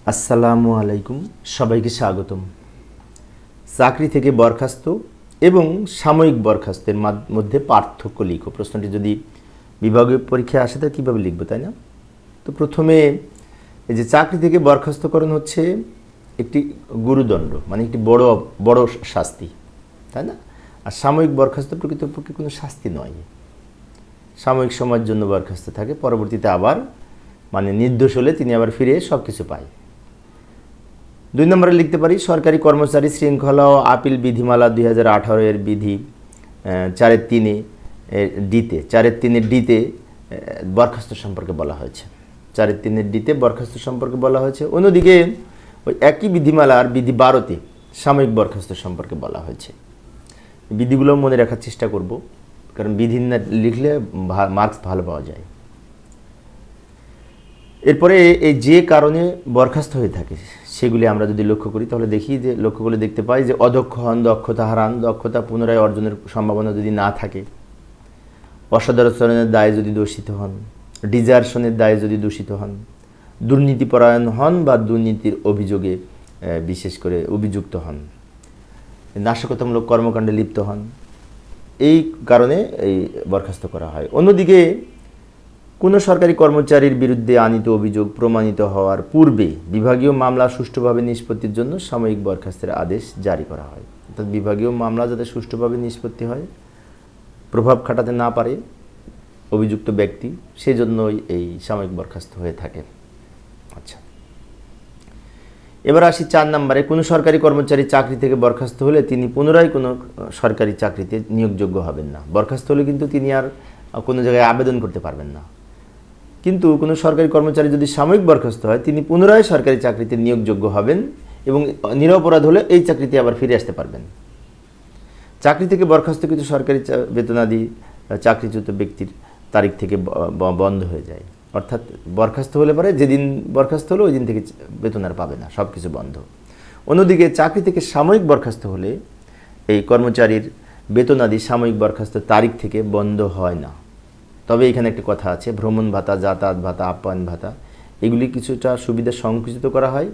আসসালামু আলাইকুম, সবাইকে স্বাগতম। চাকরি থেকে বরখাস্ত এবং সাময়িক বরখাস্তের মধ্যে পার্থক্য লিখো। প্রশ্নটি যদি বিভাগীয় পরীক্ষায় আসে তাহলে কীভাবে লিখবো, তাই না? তো প্রথমে এই যে চাকরি থেকে বরখাস্তকরণ হচ্ছে একটি গুরুদণ্ড, মানে একটি বড় বড় শাস্তি, তাই না? আর সাময়িক বরখাস্ত প্রকৃতপক্ষে কোনো শাস্তি নয়, সাময়িক সময়ের জন্য বরখাস্ত থাকে, পরবর্তীতে আবার মানে নির্দোষ হলে তিনি আবার ফিরে সব কিছু পায়। 2 নম্বরে লিখতে পারি সরকারি কর্মচারী শৃঙ্খলা ও আপিল বিধিমালা 2018 এর বিধি 4(3) ডিতে বরখাস্ত সম্পর্কে বলা হয়েছে। 4(3) ডিতে বরখাস্ত সম্পর্কে বলা হয়েছে। অন্যদিকে ওই একই বিধিমালার বিধি 12-তে সাময়িক বরখাস্ত সম্পর্কে বলা হয়েছে। বিধিগুলো মনে রাখার চেষ্টা করব, কারণ বিধি না লিখলে মার্কস ভালো পাওয়া যায়। এরপরে এই যে কারণে বরখাস্ত হয়ে থাকে সেগুলি আমরা যদি লক্ষ্য করি তাহলে লক্ষ্য করে দেখতে পাই যে অদক্ষ হন, দক্ষতা হারান, দক্ষতা পুনরায় অর্জনের সম্ভাবনা যদি না থাকে, অসদাচরণের দায়ে যদি দূষিত হন, ডিজার্শনের দায়ে যদি দূষিত হন, দুর্নীতিপরায়ণ হন বা দুর্নীতির অভিযোগে বিশেষ করে অভিযুক্ত হন, নাশকতামূলক কর্মকাণ্ডে লিপ্ত হন, এই কারণে এই বরখাস্ত করা হয়। অন্যদিকে কোনো সরকারি কর্মচারীর বিরুদ্ধে আনীত অভিযোগ প্রমাণিত হওয়ার পূর্বে বিভাগীয় মামলা সুষ্ঠুভাবে নিষ্পত্তির জন্য সাময়িক বরখাস্তের আদেশ জারি করা হয়। অর্থাৎ বিভাগীয় মামলা যাতে সুষ্ঠুভাবে নিষ্পত্তি হয়, প্রভাব খাটাতে না পারে অভিযুক্ত ব্যক্তি, সেজন্যই এই সাময়িক বরখাস্ত হয়ে থাকে। আচ্ছা, এবার আসি 4 নম্বরে। কোনো সরকারি কর্মচারী চাকরি থেকে বরখাস্ত হলে তিনি পুনরায় কোনো সরকারি চাকরিতে নিয়োগযোগ্য হবেন না। বরখাস্ত হলে কিন্তু তিনি আর কোনো জায়গায় আবেদন করতে পারবেন না। কিন্তু কোনো সরকারি কর্মচারী যদি সাময়িক বরখাস্ত হয় তিনি পুনরায় সরকারি চাকরিতে নিয়োগযোগ্য হবেন এবং নিরপরাধ হলে এই চাকরিতে আবার ফিরে আসতে পারবেন। চাকরি থেকে বরখাস্তকৃত সরকারি বেতনাদি চাকরিচ্যুত ব্যক্তির তারিখ থেকে বন্ধ হয়ে যায়। অর্থাৎ বরখাস্ত হলে পরে যেদিন বরখাস্ত হলো ওই দিন থেকে বেতন আর পাবে না, সব কিছু বন্ধ। অন্যদিকে চাকরি থেকে সাময়িক বরখাস্ত হলে এই কর্মচারীর বেতনাদি সাময়িক বরখাস্ত তারিখ থেকে বন্ধ হয় না। তবে এখানে একটা কথা আছে, ভ্রমণ ভাতা, যাতায়াত ভাতা, আপ্যায়ন ভাতা এগুলি কিছুটা সুবিধা সংকুচিত করা হয়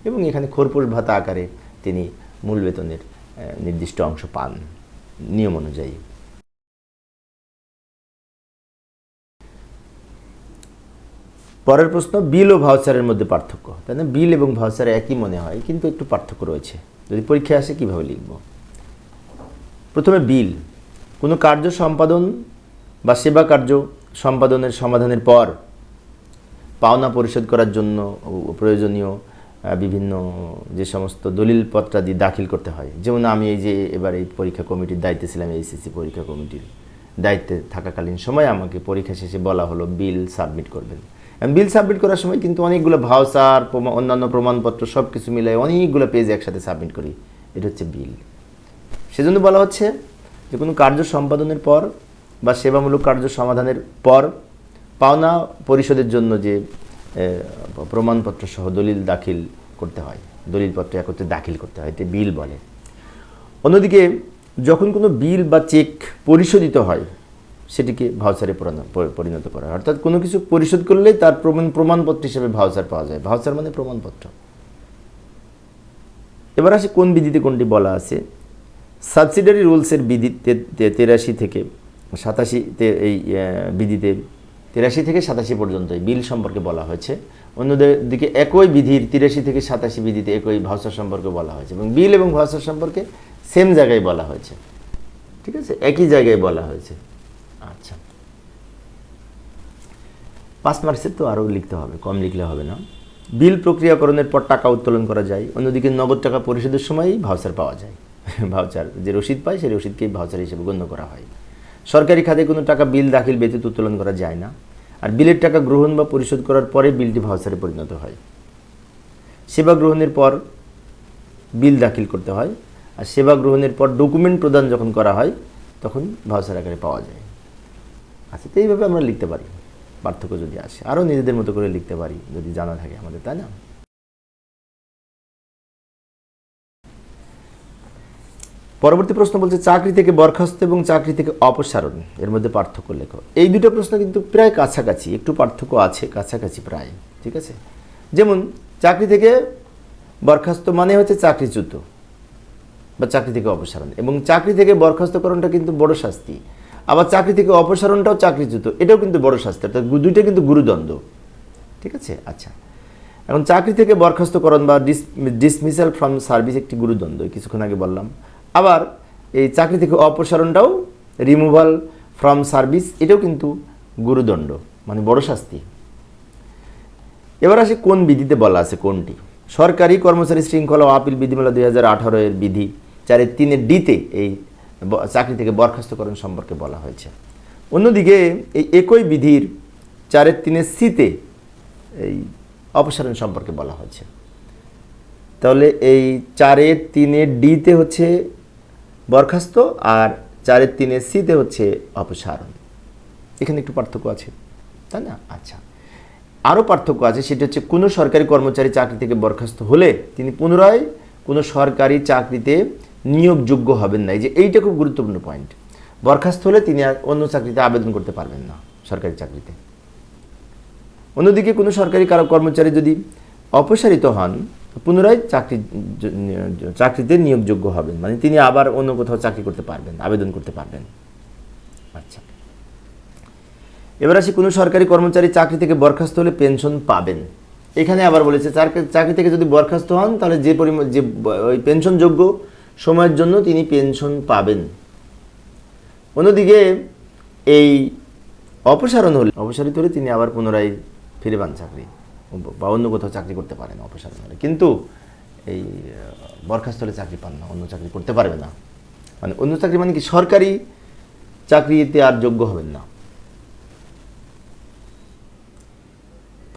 এবং এখানে খোরপোশ ভাতা আকারে তিনি মূল বেতনের নির্দিষ্ট অংশ পান নিয়ম অনুযায়ী। পরের প্রশ্ন, বিল ও ভাউচারের মধ্যে পার্থক্য, তাই না? বিল এবং ভাউচার একই মনে হয়, কিন্তু একটু পার্থক্য রয়েছে। যদি পরীক্ষায় আসে কীভাবে লিখব? প্রথমে বিল, কোনো কার্য সম্পাদন বা সেবা কার্য সম্পাদনের সমাধানের পর পাওনা পরিশোধ করার জন্য প্রয়োজনীয় বিভিন্ন যে সমস্ত দলিলপত্রাদি দাখিল করতে হয়। যেমন আমি এই যে এবার এই পরীক্ষা কমিটির দায়িত্বে ছিলাম, এইচএসসি পরীক্ষা কমিটির দায়িত্বে থাকাকালীন সময় আমাকে পরীক্ষা শেষে বলা হলো বিল সাবমিট করবেন। বিল সাবমিট করার সময় কিন্তু অনেকগুলো ভাউচার, অন্যান্য প্রমাণপত্র সব কিছু মিলাই অনেকগুলো পেজ একসাথে সাবমিট করি, এটা হচ্ছে বিল। সেজন্য বলা হচ্ছে যে কোনো কার্য সম্পাদনের পর বা সেবামূলক কার্য সমাধানের পর পাওনা পরিশোধের জন্য যে প্রমাণপত্র সহ দলিল দাখিল করতে হয়, দলিলপত্র একত্রে দাখিল করতে হয়, এটি বিল বলে। অন্যদিকে যখন কোনো বিল বা চেক পরিশোধিত হয় সেটিকে ভাউচারে পরিণত করা হয়। অর্থাৎ কোনো কিছু পরিশোধ করলেই তার প্রমাণপত্র হিসেবে ভাউচার পাওয়া যায়। ভাউচার মানে প্রমাণপত্র। এবার আসি কোন বিধিতে কোনটি বলা আছে। সাবসিডারি রুলসের বিধি 83 থেকে 87-তে এই বিধিতে 83 থেকে 87 পর্যন্ত এই বিল সম্পর্কে বলা হয়েছে। অন্যদিকে একই বিধির 83 থেকে 87 বিধিতে একই ভাউচার সম্পর্কে বলা হয়েছে এবং বিল এবং ভাউচার সম্পর্কে সেম জায়গায় বলা হয়েছে, ঠিক আছে, একই জায়গায় বলা হয়েছে। আচ্ছা, 5 মার্কসের তো আরও লিখতে হবে, কম লিখলে হবে না। বিল প্রক্রিয়াকরণের পর টাকা উত্তোলন করা যায়। অন্যদিকে নগদ টাকা পরিশোধের সময়ই ভাউচার পাওয়া যায়। ভাউচার যে রসিদ পায় সেই রসিদকেই ভাউচার হিসেবে গণ্য করা হয়। সরকারি খাতে কোনো টাকা বিল দাখিল ব্যতীত উত্তোলন করা যায় না। আর বিলের টাকা গ্রহণ বা পরিশোধ করার পরে বিলটি ভাউচারে পরিণত হয়। সেবা গ্রহণের পর বিল দাখিল করতে হয়, আর সেবা গ্রহণের পর ডকুমেন্ট প্রদান যখন করা হয় তখন ভাউচার আকারে পাওয়া যায়। আচ্ছা, তো এইভাবে আমরা লিখতে পারি। পার্থক্য যদি আসে আরও নিজেদের মতো করে লিখতে পারি যদি জানা থাকে আমাদের, তাই না? পরবর্তী প্রশ্ন বলছে চাকরি থেকে বরখাস্ত এবং চাকরি থেকে অপসারণ এর মধ্যে পার্থক্য লেখো। এই দুটো প্রশ্ন কিন্তু প্রায় কাছাকাছি, একটু পার্থক্য আছে, কাছাকাছি প্রায়, ঠিক আছে। যেমন চাকরি থেকে বরখাস্ত মানে হচ্ছে চাকরিচ্যুত বা চাকরি থেকে অপসারণ, এবং চাকরি থেকে বরখাস্তকরণটা কিন্তু বড় শাস্তি, আবার চাকরি থেকে অপসারণটাও চাকরিচ্যুত, এটাও কিন্তু বড় শাস্তি, অর্থাৎ দুইটা কিন্তু গুরুদণ্ড। ঠিক আছে? আচ্ছা, এখন চাকরি থেকে বরখাস্তকরণ বা ডিসমিসাল ফ্রম সার্ভিস একটি গুরুদণ্ড, কিছুক্ষণ আগে বললাম। আবার এই চাকরি থেকে অপসারণটাও, রিমুভাল ফ্রম সার্ভিস, এটাও কিন্তু গুরুদণ্ড, মানে বড় শাস্তি। এবার আসে কোন বিধিতে বলা আছে, কোনটি? সরকারি কর্মচারী শৃঙ্খলা ও আপিল বিধিমালা 2018 এর বিধি 4(3)D-তে এই চাকরি থেকে বরখাস্তকরণ সম্পর্কে বলা হয়েছে। অন্যদিকে এই একই বিধির 4(3)C-তে এই অপসারণ সম্পর্কে বলা হয়েছে। তাহলে এই 4(3)D-তে হচ্ছে বরখাস্ত, আর 4(3)C-তে হচ্ছে অপসারণ। এখানে একটু পার্থক্য আছে, তাই না? আচ্ছা, আরও পার্থক্য আছে, সেটা হচ্ছে কোনো সরকারি কর্মচারী চাকরি থেকে বরখাস্ত হলে তিনি পুনরায় কোনো সরকারি চাকরিতে নিয়োগযোগ্য হবেন না। এই যে এইটা খুব গুরুত্বপূর্ণ পয়েন্ট। বরখাস্ত হলে তিনি আর অন্য চাকরিতে আবেদন করতে পারবেন না, সরকারি চাকরিতে। অন্যদিকে কোনো সরকারি কর্মচারী যদি অপসারিত হন, পুনরায় চাকরিতে নিয়োগযোগ্য হবেন, মানে তিনি আবার অন্য কোথাও চাকরি করতে পারবেন, আবেদন করতে পারবেন। আচ্ছা, এবার আসি কোনো সরকারি কর্মচারী চাকরি থেকে বরখাস্ত হলে পেনশন পাবেন। এখানে আবার বলেছে চাকরি থেকে যদি বরখাস্ত হন তাহলে যে ওই পেনশনযোগ্য সময়ের জন্য তিনি পেনশন পাবেন। অন্যদিকে এই অপসারিত হলে তিনি আবার পুনরায় ফিরে পান চাকরি বা অন্য কোথাও চাকরি করতে পারেন অপসারণ হলে, কিন্তু এই বরখাস্ত হলে চাকরি পান না, অন্য চাকরি করতে পারবে না। মানে অন্য চাকরি মানে কি, সরকারি চাকরিতে আর যোগ্য হবেন না।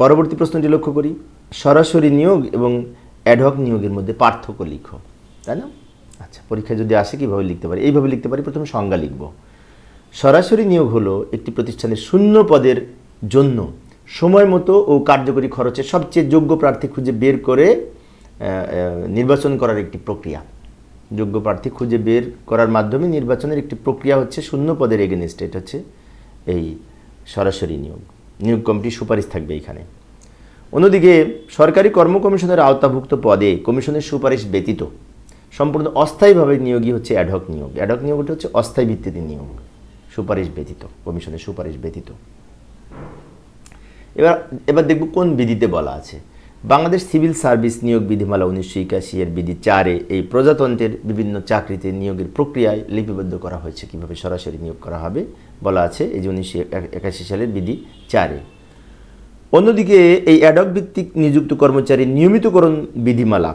পরবর্তী প্রশ্নটি লক্ষ্য করি, সরাসরি নিয়োগ এবং অ্যাডহক নিয়োগের মধ্যে পার্থক্য লিখো, তাই না? আচ্ছা, পরীক্ষায় যদি আসে কীভাবে লিখতে পারি? এইভাবে লিখতে পারি। প্রথমে সংজ্ঞা লিখব। সরাসরি নিয়োগ হলো একটি প্রতিষ্ঠানের শূন্য পদের জন্য সময় মতো ও কার্যকরী খরচে সবচেয়ে যোগ্য প্রার্থী খুঁজে বের করে নির্বাচন করার একটি প্রক্রিয়া। যোগ্য প্রার্থী খুঁজে বের করার মাধ্যমে নির্বাচনের একটি প্রক্রিয়া হচ্ছে শূন্য পদের এগেনস্টে, এটা হচ্ছে এই সরাসরি নিয়োগ। নিয়োগ কমিটির সুপারিশ থাকবে এখানে। অন্যদিকে সরকারি কর্ম কমিশনের আওতাভুক্ত পদে কমিশনের সুপারিশ ব্যতীত সম্পূর্ণ অস্থায়ীভাবে নিয়োগই হচ্ছে অ্যাডহক নিয়োগ। অ্যাডহক নিয়োগটা হচ্ছে অস্থায়ী ভিত্তিতে নিয়োগ, সুপারিশ ব্যতীত, কমিশনের সুপারিশ ব্যতীত। এবার দেখব কোন বিধিতে বলা আছে। বাংলাদেশ সিভিল সার্ভিস নিয়োগ বিধিমালা 1981 এর বিধি 4-এ এই প্রজাতন্ত্রের বিভিন্ন চাকরিতে নিয়োগের প্রক্রিয়ায় লিপিবদ্ধ করা হয়েছে, কিভাবে সরাসরি নিয়োগ করা হবে বলা আছে এই যে 1981 সালের বিধি 4-এ। অন্যদিকে এই অ্যাডহক ভিত্তিক নিযুক্ত কর্মচারী নিয়মিতকরণ বিধিমালা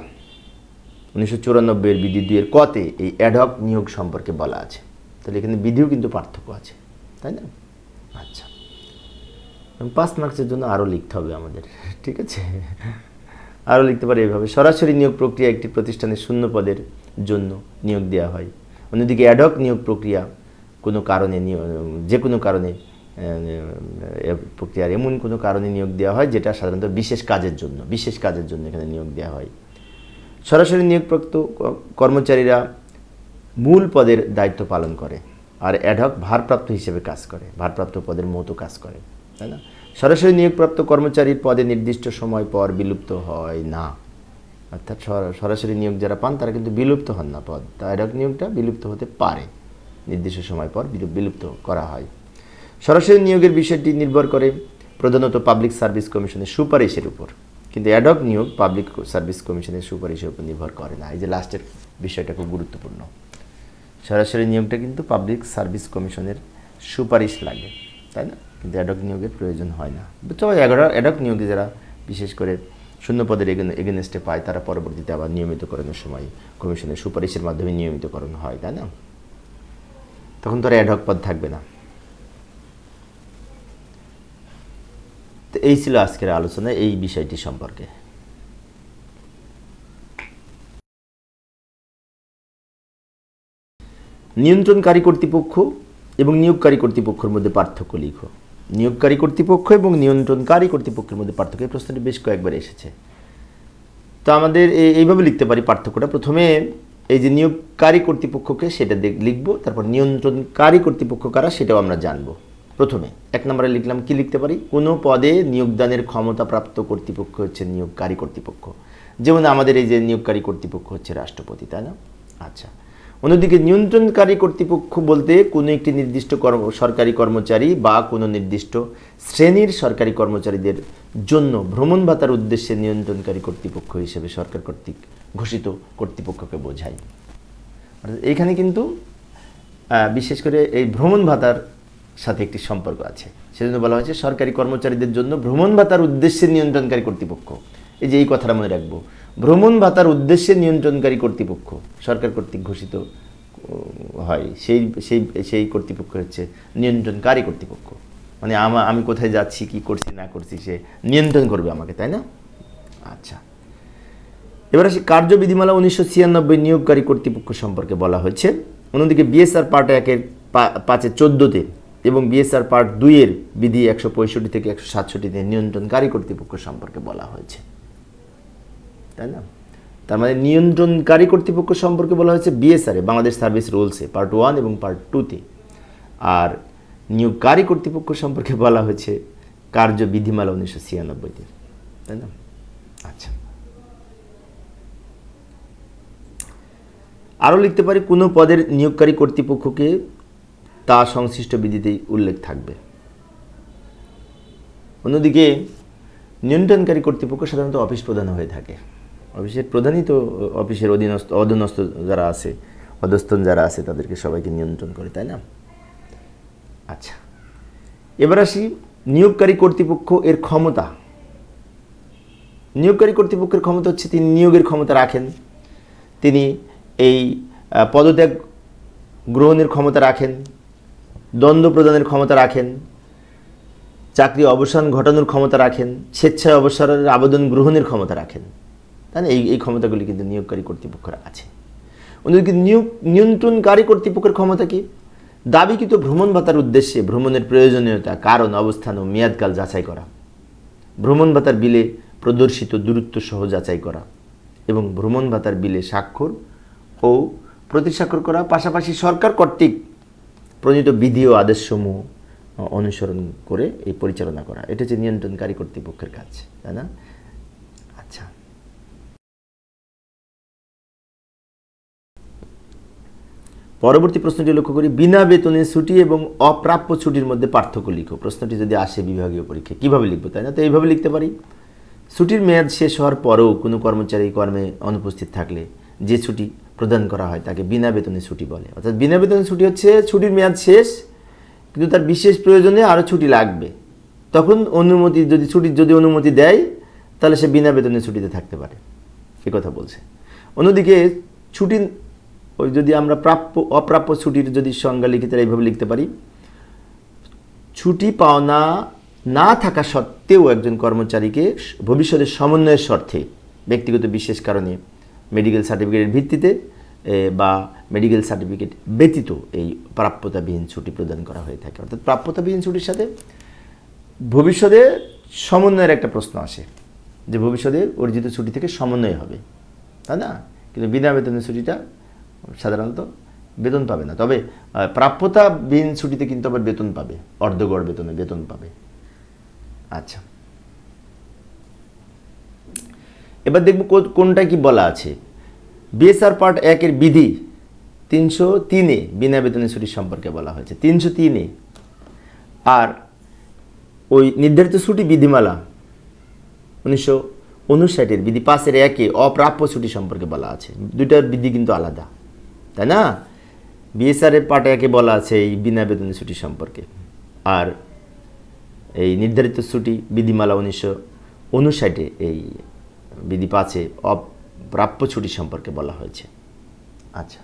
1994 এর বিধি 2-এর ক-তে এই অ্যাডহক নিয়োগ সম্পর্কে বলা আছে। তাহলে এখানে বিধিও কিন্তু পার্থক্য আছে, তাই না? আচ্ছা, 5 মার্কসের জন্য আরও লিখতে হবে আমাদের, ঠিক আছে? আরও লিখতে পারে এভাবে, সরাসরি নিয়োগ প্রক্রিয়া একটি প্রতিষ্ঠানের শূন্য পদের জন্য নিয়োগ দেওয়া হয়। অন্যদিকে অ্যাডহক নিয়োগ প্রক্রিয়া কোনো কারণে যে কোনো কারণে প্রক্রিয়ার এমন কোনো কারণে নিয়োগ দেওয়া হয় যেটা সাধারণত বিশেষ কাজের জন্য এখানে নিয়োগ দেওয়া হয়। সরাসরি নিয়োগপ্রাপ্ত কর্মচারীরা মূল পদের দায়িত্ব পালন করে, আর অ্যাডহক ভারপ্রাপ্ত হিসেবে কাজ করে, ভারপ্রাপ্ত পদের মতো কাজ করে, তাই না? সরাসরি নিয়োগপ্রাপ্ত কর্মচারীর পদে নির্দিষ্ট সময় পর বিলুপ্ত হয় না, অর্থাৎ সরাসরি নিয়োগ যারা পান তারা কিন্তু বিলুপ্ত হন না পদ। তা অ্যাডহক নিয়োগটা বিলুপ্ত হতে পারে, নির্দিষ্ট সময় পর বিলুপ্ত করা হয়। সরাসরি নিয়োগের বিষয়টি নির্ভর করে প্রধানত পাবলিক সার্ভিস কমিশনের সুপারিশের উপর, কিন্তু অ্যাডহক নিয়োগ পাবলিক সার্ভিস কমিশনের সুপারিশের উপর নির্ভর করে না। এই যে লাস্টের বিষয়টা খুব গুরুত্বপূর্ণ, সরাসরি নিয়োগটা কিন্তু পাবলিক সার্ভিস কমিশনের সুপারিশ লাগে, তাই না? কিন্তু অ্যাডহক নিয়োগের প্রয়োজন হয় না। তবে অ্যাডহক নিয়োগে যারা বিশেষ করে শূন্য পদের এগেনস্টে পায় তারা পরবর্তীতে আবার নিয়মিতকরণের সময় কমিশনের সুপারিশের মাধ্যমে নিয়মিতকরণ হয়, তাই না? তখন তো আর অ্যাডহক পদ থাকবে না। তো এই ছিল আজকের আলোচনা এই বিষয়টি সম্পর্কে। নিয়ন্ত্রণকারী কর্তৃপক্ষ এবং নিয়োগকারী কর্তৃপক্ষের মধ্যে পার্থক্য লিখো। নিয়োগকারী কর্তৃপক্ষ এবং নিয়ন্ত্রণকারী কর্তৃপক্ষের মধ্যে পার্থক্য, এই প্রশ্নটি বেশ কয়েকবার এসেছে। তো আমাদের এইভাবে লিখতে পারি পার্থক্যটা। প্রথমে এই যে নিয়োগকারী কর্তৃপক্ষকে সেটা লিখব, তারপর নিয়ন্ত্রণকারী কর্তৃপক্ষ কারা সেটাও আমরা জানবো। প্রথমে 1 নম্বরে লিখলাম, কি লিখতে পারি? কোনো পদে নিয়োগদানের ক্ষমতাপ্রাপ্ত কর্তৃপক্ষ হচ্ছে নিয়োগকারী কর্তৃপক্ষ। যেমন আমাদের এই যে নিয়োগকারী কর্তৃপক্ষ হচ্ছে রাষ্ট্রপতি, তাই না? আচ্ছা, অন্যদিকে নিয়ন্ত্রণকারী কর্তৃপক্ষ বলতে কোনো একটি নির্দিষ্ট সরকারি কর্মচারী বা কোনো নির্দিষ্ট শ্রেণীর সরকারি কর্মচারীদের জন্য ভ্রমণ ভাতার উদ্দেশ্যে নিয়ন্ত্রণকারী কর্তৃপক্ষ হিসেবে সরকার কর্তৃক ঘোষিত কর্তৃপক্ষকে বোঝায়। এইখানে কিন্তু বিশেষ করে এই ভ্রমণ ভাতার সাথে একটি সম্পর্ক আছে, সেজন্য বলা হয়েছে সরকারি কর্মচারীদের জন্য ভ্রমণ ভাতার উদ্দেশ্যে নিয়ন্ত্রণকারী কর্তৃপক্ষ। এই যে এই কথাটা মনে রাখবো, ভ্রমণ ভাতার উদ্দেশ্যে নিয়ন্ত্রণকারী কর্তৃপক্ষ সরকার কর্তৃক ঘোষিত হয়, সেই সেই সেই কর্তৃপক্ষ হচ্ছে নিয়ন্ত্রণকারী কর্তৃপক্ষ। মানে আমি কোথায় যাচ্ছি, কি করছি না করছি, সে নিয়ন্ত্রণ করবে আমাকে, তাই না? আচ্ছা, এবার আসি কার্যবিধিমালা 1996 নিয়োগকারী কর্তৃপক্ষ সম্পর্কে বলা হয়েছে। অন্যদিকে বিএসআর পার্ট 1-এর 5-14-তে এবং বিএসআর পার্ট 2-এর বিধি 165 থেকে 167-তে নিয়ন্ত্রণকারী কর্তৃপক্ষ সম্পর্কে বলা হয়েছে, তাই না? তার মানে নিয়ন্ত্রণকারী কর্তৃপক্ষ সম্পর্কে বলা হয়েছে বিএসআর বাংলাদেশ সার্ভিস রুলসে পার্ট 1 এবং পার্ট 2-তে, আর নিয়োগকারী কর্তৃপক্ষ সম্পর্কে বলা হয়েছে কার্যবিধিমালা 1996-তে, তাই না? আচ্ছা, আরও লিখতে পারি, কোনো পদের নিয়োগকারী কর্তৃপক্ষকে তা সংশ্লিষ্ট বিধিতেই উল্লেখ থাকবে। অন্যদিকে নিয়ন্ত্রণকারী কর্তৃপক্ষ সাধারণত অফিস প্রধান হয়ে থাকে। অফিসের প্রধানই তো অফিসের অধীনস্থ যারা আছে, অধস্তন যারা আছে, তাদেরকে সবাইকে নিয়ন্ত্রণ করে, তাই না? আচ্ছা, এবার আসি নিয়োগকারী কর্তৃপক্ষ এর ক্ষমতা। নিয়োগকারী কর্তৃপক্ষের ক্ষমতা হচ্ছে তিনি নিয়োগের ক্ষমতা রাখেন, তিনি এই পদত্যাগ গ্রহণের ক্ষমতা রাখেন, দ্বন্দ্ব প্রদানের ক্ষমতা রাখেন, চাকরি অবসান ঘটানোর ক্ষমতা রাখেন, স্বেচ্ছায় অবসরের আবেদন গ্রহণের ক্ষমতা রাখেন, তাই না? এই ক্ষমতাগুলি কিন্তু নিয়োগকারী কর্তৃপক্ষের আছে। অন্যদিকে নিয়ন্ত্রণকারী কর্তৃপক্ষের ক্ষমতা কি? দাবিকৃত ভ্রমণ ভাতার উদ্দেশ্যে ভ্রমণের প্রয়োজনীয়তা, কারণ, অবস্থান ও মেয়াদকাল যাচাই করা, ভ্রমণ ভাতার বিলে প্রদর্শিত দূরত্ব সহ যাচাই করা এবং ভ্রমণ ভাতার বিলে স্বাক্ষর ও প্রতিস্বাক্ষর করা, পাশাপাশি সরকার কর্তৃক প্রণীত বিধি ও আদেশসমূহ অনুসরণ করে এই পরিচালনা করা। এটা হচ্ছে নিয়ন্ত্রণকারী কর্তৃপক্ষের কাজ, তাই না? আচ্ছা, পরবর্তী প্রশ্নটি লক্ষ্য করি, বিনা বেতনে ছুটি এবং অপ্রাপ্য ছুটির মধ্যে পার্থক্য লিখো। প্রশ্নটি যদি আসে বিভাগীয় পরীক্ষায় কীভাবে লিখবো, তাই না? তো এইভাবে লিখতে পারি, ছুটির মেয়াদ শেষ হওয়ার পরেও কোনো কর্মচারী কর্মে অনুপস্থিত থাকলে যে ছুটি প্রদান করা হয় তাকে বিনা বেতনে ছুটি বলে। অর্থাৎ বিনা বেতনে ছুটি হচ্ছে ছুটির মেয়াদ শেষ, কিন্তু তার বিশেষ প্রয়োজনে আরও ছুটি লাগবে, তখন অনুমতি যদি অনুমতি দেয় তাহলে সে বিনা বেতনে ছুটিতে থাকতে পারে, এ কথা বলছে। অন্যদিকে ছুটি ওই যদি আমরা অপ্রাপ্য ছুটির যদি সংজ্ঞা লিখি তাহলে এইভাবে লিখতে পারি, ছুটি পাওনা না থাকা সত্ত্বেও একজন কর্মচারীকে ভবিষ্যতের সমন্বয়ের স্বার্থে ব্যক্তিগত বিশেষ কারণে মেডিকেল সার্টিফিকেটের ভিত্তিতে বা মেডিকেল সার্টিফিকেট ব্যতীত এই প্রাপ্যতাবিহীন ছুটি প্রদান করা হয়ে থাকে। অর্থাৎ প্রাপ্যতাবিহীন ছুটির সাথে ভবিষ্যতে সমন্বয়ের একটা প্রশ্ন আসে, যে ভবিষ্যতে অর্জিত ছুটি থেকে সমন্বয় হবে, তাই না? কিন্তু বিনা বেতনের ছুটিটা সাধারণত বেতন পাবে না, তবে প্রাপ্যতাবিহীন ছুটিতে কিন্তু আবার বেতন পাবে, অর্ধগড় বেতনে বেতন পাবে। আচ্ছা, এবার দেখব কোনটা কি বলা আছে। বিএসআর পার্ট 1-এর বিধি 303-এ বিনা বেতনের ছুটি সম্পর্কে বলা হয়েছে, 303-এ। আর ওই নির্ধারিত ছুটি বিধিমালা 1959-এর বিধি 5-1-এ অপ্রাপ্য ছুটি সম্পর্কে বলা আছে। দুইটার বিধি কিন্তু আলাদা, তাই না? বিএসআর পার্ট 1-এ বলা আছে এই বিনা বেতনের ছুটি সম্পর্কে, আর এই নির্ধারিত ছুটি বিধিমালা 1959-এ এই বিধি 5-এ অপ্রাপ্য ছুটি সম্পর্কে বলা হয়েছে। আচ্ছা,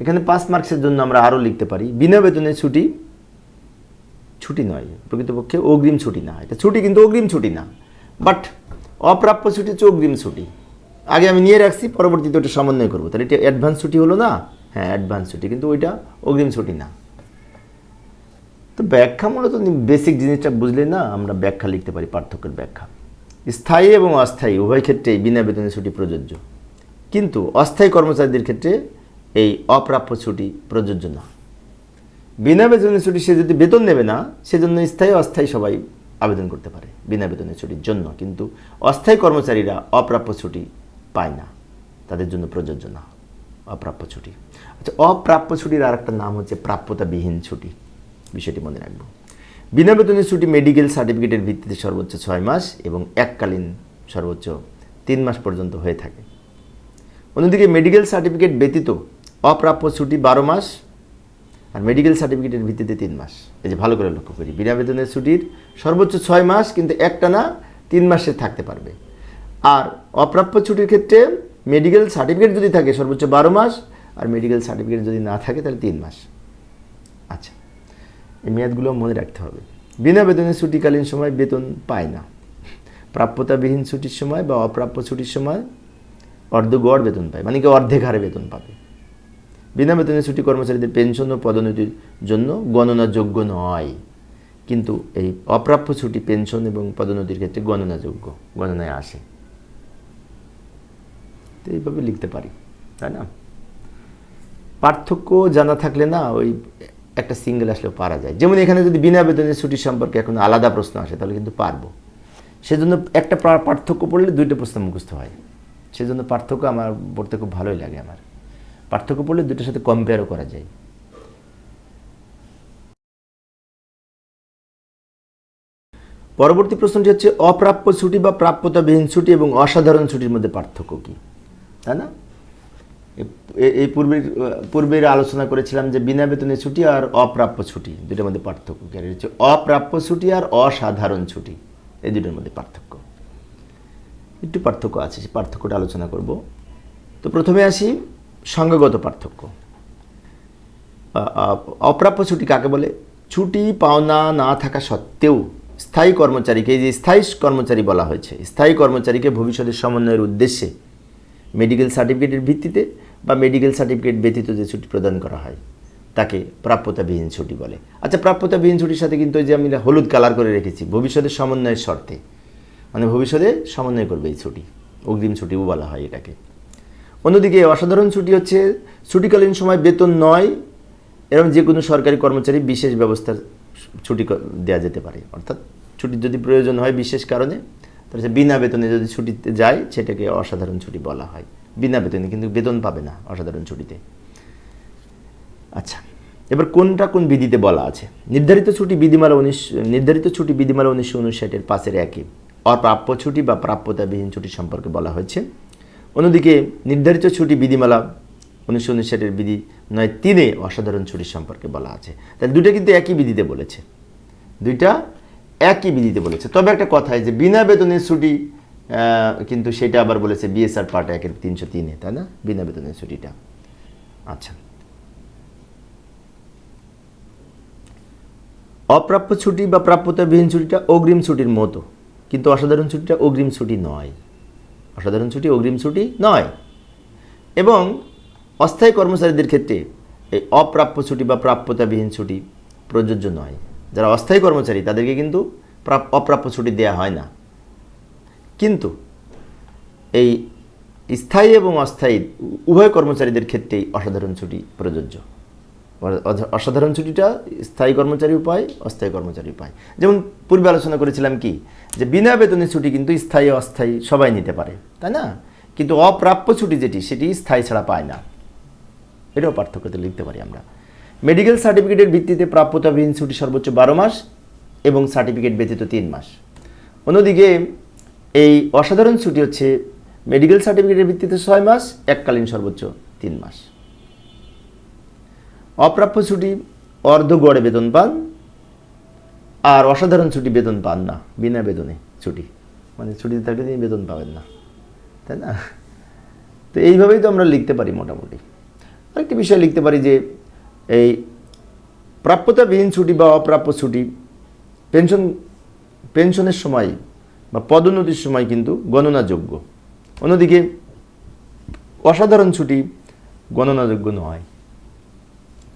এখানে 5 মার্কসের জন্য আমরা আরও লিখতে পারি, বিনা বেতনের ছুটি ছুটি নয়, প্রকৃতপক্ষে অগ্রিম ছুটি না। এটা ছুটি কিন্তু অগ্রিম ছুটি না, বাট অপ্রাপ্য ছুটি হচ্ছে অগ্রিম ছুটি। আগে আমি নিয়ে রাখছি, পরবর্তীতে ওটা সমন্বয় করবো, তাহলে এটা অ্যাডভান্স ছুটি হলো না? হ্যাঁ, অ্যাডভান্স ছুটি, কিন্তু ওইটা অগ্রিম ছুটি না। তো ব্যাখ্যা মূলত বেসিক জিনিসটা বুঝলে না আমরা ব্যাখ্যা লিখতে পারি, পার্থক্যের ব্যাখ্যা। স্থায়ী এবং অস্থায়ী উভয় ক্ষেত্রেই বিনা বেতনের ছুটি প্রযোজ্য, কিন্তু অস্থায়ী কর্মচারীদের ক্ষেত্রে এই অপ্রাপ্য ছুটি প্রযোজ্য না। বিনা বেতনের ছুটি সে যদি বেতন নেবে না, সেজন্য স্থায়ী অস্থায়ী সবাই আবেদন করতে পারে বিনা বেতনের ছুটির জন্য, কিন্তু অস্থায়ী কর্মচারীরা অপ্রাপ্য ছুটি পায় না, তাদের জন্য প্রযোজ্য না অপ্রাপ্য ছুটি। আচ্ছা, অপ্রাপ্য ছুটির আর একটা নাম হচ্ছে প্রাপ্যতাবিহীন ছুটি, বিষয়টি মনে রাখবো। বিনা বেতনের ছুটি মেডিকেল সার্টিফিকেটের ভিত্তিতে সর্বোচ্চ 6 মাস এবং এককালীন সর্বোচ্চ 3 মাস পর্যন্ত হয়ে থাকে। অন্যদিকে মেডিকেল সার্টিফিকেট ব্যতীত অপ্রাপ্য ছুটি 12 মাস আর মেডিকেল সার্টিফিকেটের ভিত্তিতে 3 মাস। এই যে ভালো করে লক্ষ্য করি, বিনা বেতনের ছুটির সর্বোচ্চ 6 মাস, কিন্তু একটানা 3 মাসে থাকতে পারবে। আর অপ্রাপ্য ছুটির ক্ষেত্রে মেডিকেল সার্টিফিকেট যদি থাকে সর্বোচ্চ 12 মাস, আর মেডিকেল সার্টিফিকেট যদি না থাকে তাহলে 3 মাস। আচ্ছা, এই মেয়াদগুলো মনে রাখতে হবে। বিনা বেতনের ছুটিকালীন সময় বেতন পায় না। প্রাপ্যতাবিহীন ছুটির সময় বা অপ্রাপ্য ছুটির সময় অর্ধগড় বেতন পায়, মানে কি অর্ধেক হারে বেতন পাবে। বিনা বেতনের ছুটি কর্মচারীদের পেনশন ও পদোন্নতির জন্য গণনাযোগ্য নয়, কিন্তু এই অপ্রাপ্য ছুটি পেনশন এবং পদোন্নতির ক্ষেত্রে গণনাযোগ্য, গণনায় আসে। তো এইভাবে লিখতে পারি, তাই না? পার্থক্য জানা থাকলে না ওই একটা সিঙ্গেল আসলেও পারা যায়। যেমন এখানে যদি বিনা বেতনের ছুটি সম্পর্কে এখন আলাদা প্রশ্ন আসে তাহলে কিন্তু পারবো। সেজন্য একটা পার্থক্য পড়লে 2টা প্রশ্ন মুখস্থ হয়। সেজন্য পার্থক্য আমার পড়তে খুব ভালোই লাগে। আমার পার্থক্য পড়লে 2টার সাথে কম্পেয়ারও করা যায়। পরবর্তী প্রশ্নটি হচ্ছে অপ্রাপ্য ছুটি বা প্রাপ্যতাবিহীন ছুটি এবং অসাধারণ ছুটির মধ্যে পার্থক্য কি, তাই না? এই পূর্বের আলোচনা করেছিলাম যে বিনা বেতনের ছুটি আর অপ্রাপ্য ছুটি দুটোর মধ্যে পার্থক্য কি। হচ্ছে অপ্রাপ্য ছুটি আর অসাধারণ ছুটি, এই দুটোর মধ্যে পার্থক্য, একটু পার্থক্য আছে, সেই পার্থক্যটা আলোচনা করব। তো প্রথমে আসি সংজ্ঞাগত পার্থক্য। অপ্রাপ্য ছুটি কাকে বলে? ছুটি পাওনা না থাকা সত্ত্বেও স্থায়ী কর্মচারীকে, এই যে স্থায়ী কর্মচারী বলা হয়েছে, স্থায়ী কর্মচারীকে ভবিষ্যতের সমন্বয়ের উদ্দেশ্যে মেডিকেল সার্টিফিকেটের ভিত্তিতে বা মেডিকেল সার্টিফিকেট ব্যতীত যে ছুটি প্রদান করা হয় তাকে প্রাপ্যতাবিহীন ছুটি বলে। আচ্ছা, প্রাপ্যতাবিহীন ছুটির সাথে কিন্তু ওই যে আমি হলুদ কালার করে রেখেছি, ভবিষ্যতের সমন্বয়ের শর্তে, মানে ভবিষ্যতে সমন্বয় করবে এই ছুটি, অগ্রিম ছুটিও বলা হয় এটাকে। অন্যদিকে অসাধারণ ছুটি হচ্ছে ছুটিকালীন সময় বেতন নয় এরকম যে কোনো সরকারি কর্মচারী বিশেষ ব্যবস্থার ছুটি দেওয়া যেতে পারে। অর্থাৎ ছুটির যদি প্রয়োজন হয় বিশেষ কারণে, তাহলে বিনা বেতনে যদি ছুটিতে যায় সেটাকে অসাধারণ ছুটি বলা হয়। বিনা বেতনে, কিন্তু বেতন পাবে না অসাধারণ ছুটিতে। আচ্ছা, এবার কোনটা কোন বিধিতে বলা আছে? নির্ধারিত ছুটি বিধিমালা 1959-এর 5-1 অপ্রাপ্য ছুটি বা প্রাপ্যতাবিহীন ছুটি সম্পর্কে বলা হয়েছে। অন্যদিকে নির্ধারিত ছুটি বিধিমালা 1959-এর বিধি 9(3) অসাধারণ ছুটির সম্পর্কে বলা আছে। তাহলে দুটো কিন্তু একই বিধিতে বলেছে, দুইটা একই বিধিতে বলেছে। তবে একটা কথা, যে বিনা বেতনের ছুটি কিন্তু সেটা আবার বলেছে বিএসআর পার্ট 1-এর 303-এ, তাই না? বিনা বেতনের ছুটিটা। আচ্ছা, অপ্রাপ্য ছুটি বা প্রাপ্যতাবিহীন ছুটিটা অগ্রিম ছুটির মতো, কিন্তু অসাধারণ ছুটিটা অগ্রিম ছুটি নয়। অসাধারণ ছুটি অগ্রিম ছুটি নয়। এবং অস্থায়ী কর্মচারীদের ক্ষেত্রে এই অপ্রাপ্য ছুটি বা প্রাপ্যতাবিহীন ছুটি প্রযোজ্য নয়। যারা অস্থায়ী কর্মচারী তাদেরকে কিন্তু অপ্রাপ্য ছুটি দেওয়া হয় না, কিন্তু এই স্থায়ী এবং অস্থায়ী উভয় কর্মচারীদের ক্ষেত্রেই অসাধারণ ছুটি প্রযোজ্য। অসাধারণ ছুটিটা স্থায়ী কর্মচারী পায়, অস্থায়ী কর্মচারী পায়। যেমন পূর্বে আলোচনা করেছিলাম কি, যে বিনা বেতনের ছুটি কিন্তু স্থায়ী অস্থায়ী সবাই নিতে পারে, তাই না? কিন্তু অপ্রাপ্য ছুটি সেটি স্থায়ী ছাড়া পায় না। এটাও পার্থক্যতে লিখতে পারি আমরা। মেডিকেল সার্টিফিকেটের ভিত্তিতে প্রাপ্যতাবিহীন ছুটি সর্বোচ্চ 12 মাস এবং সার্টিফিকেট ব্যতীত 3 মাস। অন্যদিকে এই অসাধারণ ছুটি হচ্ছে মেডিকেল সার্টিফিকেটের ভিত্তিতে 6 মাস, এককালীন সর্বোচ্চ 3 মাস। অপ্রাপ্য ছুটি অর্ধগড়ে বেতন পান, আর অসাধারণ ছুটি বেতন পান না, বিনা বেতনে ছুটি, মানে ছুটিতে থাকলে তিনি বেতন পাবেন না, তাই না? তো এইভাবেই তো আমরা লিখতে পারি মোটামুটি। আরেকটি বিষয় লিখতে পারি যে এই প্রাপ্যতাবিহীন ছুটি বা অপ্রাপ্য ছুটি পেনশনের সময় বা পদোন্নতির সময় কিন্তু গণনাযোগ্য। অন্যদিকে অসাধারণ ছুটি গণনাযোগ্য নয়,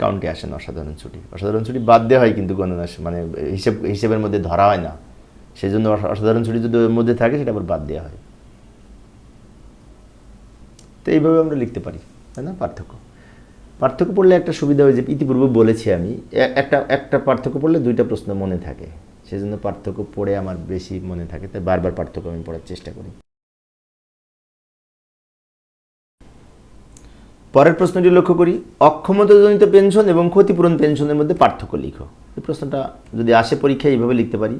কাউন্টে আসে না অসাধারণ ছুটি। অসাধারণ ছুটি বাদ দেওয়া হয়, কিন্তু গণনা মানে হিসেবের মধ্যে ধরা হয় না। সেই জন্য অসাধারণ ছুটি যদি ওর মধ্যে থাকে সেটা আবার বাদ দেওয়া হয়। তো এইভাবে আমরা লিখতে পারি, তাই না, পার্থক্য। পার্থক্য পড়লে একটা সুবিধা হয়ে যে ইতিপূর্বে বলেছি আমি, একটা পার্থক্য পড়লে দুইটা প্রশ্ন মনে থাকে, সেজন্য পার্থক্য পড়ে আমার বেশি মনে থাকে, তাই বারবার পার্থক্য আমি পড়ার চেষ্টা করি। পরের প্রশ্নটি লক্ষ্য করি, অক্ষমতাজনিত পেনশন এবং ক্ষতিপূরণ পেনশনের মধ্যে পার্থক্য লিখো। এই প্রশ্নটা যদি আসে পরীক্ষায় এইভাবে লিখতে পারি।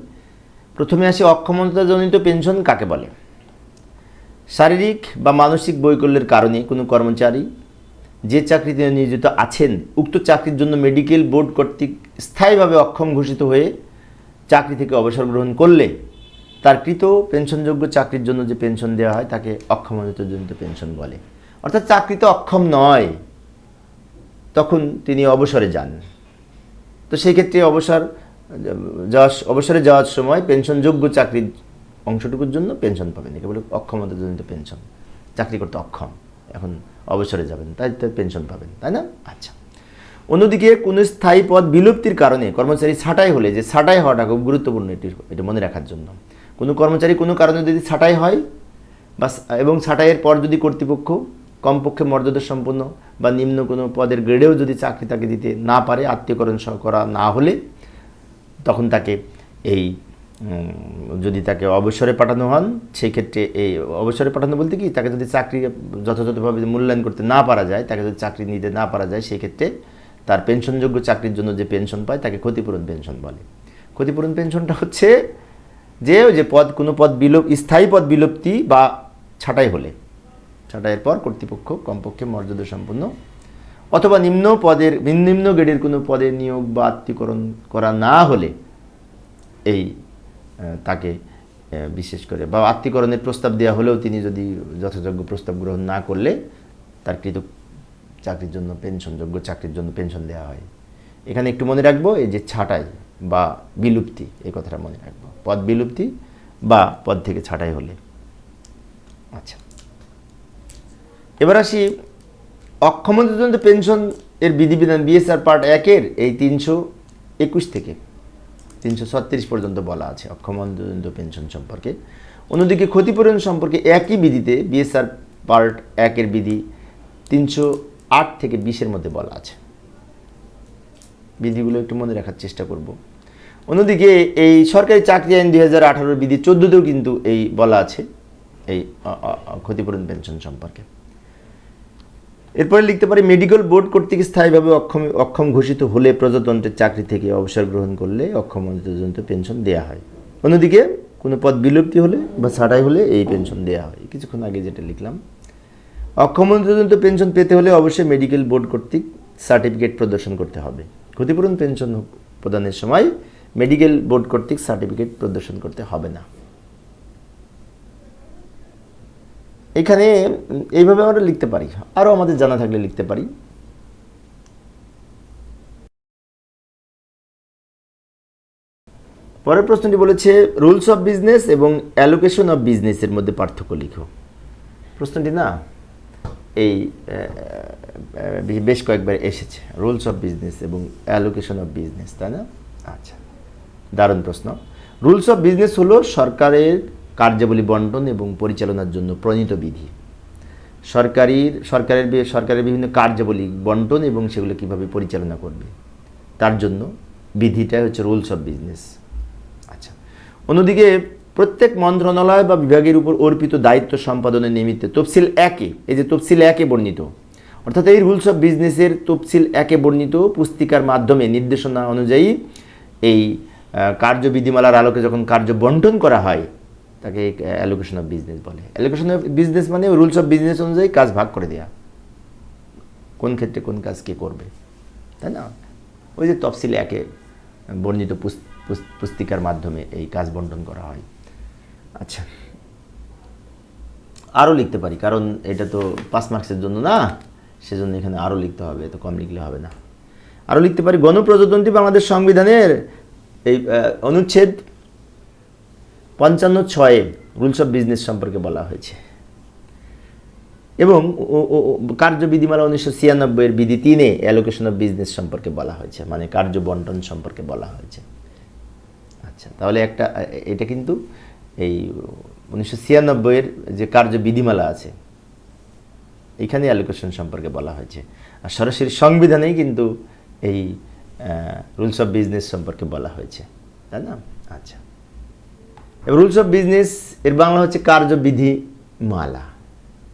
প্রথমে আসে অক্ষমতাজনিত পেনশন কাকে বলে। শারীরিক বা মানসিক বৈকল্যের কারণে কোনো কর্মচারী যে চাকরিতে নিয়োজিত আছেন উক্ত চাকরির জন্য মেডিকেল বোর্ড কর্তৃক স্থায়ীভাবে অক্ষম ঘোষিত হয়ে চাকরি থেকে অবসর গ্রহণ করলে তার কৃত পেনশনযোগ্য চাকরির জন্য যে পেনশন দেওয়া হয় তাকে অক্ষমতাজনিত পেনশন বলে। অর্থাৎ চাকরিতে অক্ষম নয়, তখন তিনি অবসরে যান, তো সেই ক্ষেত্রে অবসরে যাওয়ার সময় পেনশনযোগ্য চাকরির অংশটুকুর জন্য পেনশন পাবেন, একে বলে অক্ষমতাজনিত পেনশন। চাকরি করতে অক্ষম, এখন অবসরে যাবেন, তাই পেনশন পাবেন, তাই না? আচ্ছা। অন্যদিকে কোনো স্থায়ী পদ বিলুপ্তির কারণে কর্মচারী ছাঁটাই হলে, যে ছাঁটাই হওয়াটা খুব গুরুত্বপূর্ণ, এটা মনে রাখার জন্য, কোনো কর্মচারী কোনো কারণে যদি ছাঁটাই হয় এবং ছাঁটাইয়ের পর যদি কর্তৃপক্ষ কমপক্ষে মর্যাদা সম্পন্ন বা নিম্ন কোনো পদের গ্রেডেও যদি চাকরি তাকে দিতে না পারে, আত্মীয়করণ করা না হলে, তখন তাকে যদি তাকে অবসরে পাঠানো হন, সেই ক্ষেত্রে এই অবসরে পাঠানো বলতে কি, তাকে যদি চাকরি যথাযথভাবে মূল্যায়ন করতে না পারা যায়, তাকে যদি চাকরি নিতে না পারা যায়, সেই ক্ষেত্রে তার পেনশনযোগ্য চাকরির জন্য যে পেনশন পায় তাকে ক্ষতিপূরণ পেনশন বলে। ক্ষতিপূরণ পেনশনটা হচ্ছে যে কোনো পদ স্থায়ী পদ বিলুপ্তি বা ছাঁটাই হলে, ছাঁটাইয়ের পর কর্তৃপক্ষ কমপক্ষে মর্যাদা সম্পন্ন অথবা নিম্ন গ্রেডের কোনো পদে নিয়োগ বা আত্মীয়করণ করা না হলে তাকে বিশেষ করে, বা আত্মীয়করণের প্রস্তাব দেওয়া হলেও তিনি যদি যথাযোগ্য প্রস্তাব গ্রহণ না করলে তার কৃত চাকরির জন্য পেনশনযোগ্য চাকরির জন্য পেনশন দেওয়া হয়। এখানে একটু মনে রাখবো, এই যে ছাঁটাই বা বিলুপ্তি, এই কথাটা মনে রাখবো, পদ বিলুপ্তি বা পদ থেকে ছাঁটাই হলে। আচ্ছা, এবার আসি অক্ষমতাজনিত পেনশন এর বিধিবিধান বিএসআর পার্ট 1-এর এই 321 থেকে 336 পর্যন্ত বলা আছে অক্ষমতাজনিত পেনশন সম্পর্কে। অন্যদিকে ক্ষতিপূরণ সম্পর্কে একই বিধিতে বিএসআর পার্ট 1-এর বিধি 308 থেকে 20-এর মধ্যে বলা আছে। বিধিগুলো একটু মনে রাখার চেষ্টা করব। অন্যদিকে এই সরকারি চাকরি আইন 2018 বিধি 14-তেও কিন্তু এই বলা আছে এই ক্ষতিপূরণ পেনশন সম্পর্কে। এরপরে লিখতে পারি, মেডিকেল বোর্ড কর্তৃক স্থায়ীভাবে অক্ষম ঘোষিত হলে প্রজাতন্ত্রের চাকরি থেকে অবসর গ্রহণ করলে অক্ষমতাজনিত পেনশন দেওয়া হয়। অন্যদিকে কোনো পদ বিলুপ্তি হলে বা ছাঁটাই হলে এই পেনশন দেওয়া হয়। কিছুক্ষণ আগে যেটা লিখলাম, অক্ষমতাজনিত পেনশন পেতে হলে অবশ্যই মেডিকেল বোর্ড কর্তৃক সার্টিফিকেট প্রদর্শন করতে হবে। ক্ষতিপূরণ পেনশন প্রদানের সময় মেডিকেল বোর্ড কর্তৃক সার্টিফিকেট প্রদর্শন করতে হবে না। এখানে এইভাবে আমরা লিখতে পারি, আরও আমাদের জানা থাকলে লিখতে পারি। পরের প্রশ্নটি বলেছে, রুলস অফ বিজনেস এবং অ্যালোকেশন অফ বিজনেসের মধ্যে পার্থক্য লিখো। প্রশ্নটি না এই বেশ কয়েকবার এসেছে, রুলস অফ বিজনেস এবং অ্যালোকেশন অফ বিজনেস, তাই না? আচ্ছা, দারুণ প্রশ্ন। রুলস অফ বিজনেস হলো সরকারের কার্যাবলী বন্টন এবং পরিচালনার জন্য প্রণীত বিধি। সরকারের বিভিন্ন কার্যাবলী বন্টন এবং সেগুলো কিভাবে পরিচালনা করবে তার জন্য বিধিটা হচ্ছে রুলস অফ বিজনেস। আচ্ছা, অন্যদিকে প্রত্যেক মন্ত্রণালয় বা বিভাগের উপর অর্পিত দায়িত্ব সম্পাদনের নিমিত্তে তফসিল 1-এ, এই যে তফসিল 1-এ বর্ণিত, অর্থাৎ এই রুলস অফ বিজনেসের তফসিল 1-এ বর্ণিত পুস্তিকার মাধ্যমে নির্দেশনা অনুযায়ী এই কার্যবিধিমালার আলোকে যখন কার্য বন্টন করা হয় তাকে অ্যালোকেশন অফ বিজনেস বলে। অ্যালোকেশন অফ বিজনেস মানে রুলস অফ বিজনেস অনুযায়ী কাজ ভাগ করে দেওয়া, কোন ক্ষেত্রে কোন কাজ কে করবে, তাই না? ওই যে তফসিল 1-এ বর্ণিত পুস্তিকার মাধ্যমে এই কাজ বন্টন করা হয়। আচ্ছা, আরও লিখতে পারি, কারণ এটা তো 5 মার্কসের জন্য না, সেজন্য এখানে আরও লিখতে হবে, এত কম লিখলে হবে না। আরও লিখতে পারি, গণপ্রজাতন্ত্রী বাংলাদেশ সংবিধানের এই অনুচ্ছেদ 55(6)-এ রুলস অফ বিজনেস সম্পর্কে বলা হয়েছে এবং কার্যবিধিমালা 1996-এর বিধি 3-এ অ্যালোকেশন অফ বিজনেস সম্পর্কে বলা হয়েছে, মানে কার্য বন্টন সম্পর্কে বলা হয়েছে। আচ্ছা, তাহলে এটা কিন্তু এই 1996-এর যে কার্যবিধিমালা আছে এখানে অ্যালোকেশন সম্পর্কে বলা হয়েছে, আর সরাসরি সংবিধানেই কিন্তু এই রুলস অফ বিজনেস সম্পর্কে বলা হয়েছে, তাই না? আচ্ছা, এবার রুলস অফ বিজনেস এর বাংলা হচ্ছে কার্যবিধি মালা,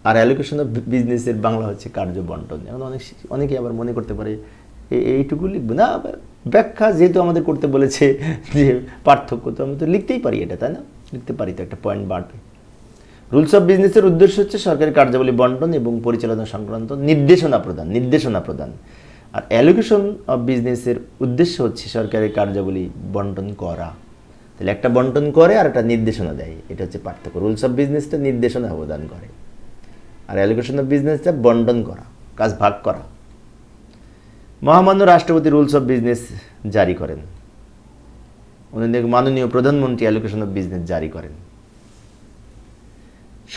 আর অ্যালোকেশন অফ বিজনেসের বাংলা হচ্ছে কার্য বন্টন। এখন অনেকে আবার মনে করতে পারে এইটুকু লিখবো না, ব্যাখ্যা যেহেতু আমাদের করতে বলেছে যে পার্থক্য, তো আমরা তো লিখতেই পারি এটা, তাই না? লিখতে পারি, তো একটা পয়েন্ট বাড়বে। রুলস অফ বিজনেসের উদ্দেশ্য হচ্ছে সরকারি কার্যাবলী বন্টন এবং পরিচালনা সংক্রান্ত নির্দেশনা প্রদান। আর অ্যালোকেশন অফ বিজনেসের উদ্দেশ্য হচ্ছে সরকারি কার্যাবলী বন্টন করা। তাহলে একটা বন্টন করে আর একটা নির্দেশনা দেয়, এটা হচ্ছে পার্থক্য। রুলস অফ বিজনেসটা নির্দেশনা প্রদান করে, আর অ্যালোকেশন অফ বিজনেসটা বন্টন করা, কাজ ভাগ করা। মহামান্য রাষ্ট্রপতি রুলস অফ বিজনেস জারি করেন, অন্যদিকে মাননীয় প্রধানমন্ত্রী অ্যালোকেশন অফ বিজনেস জারি করেন।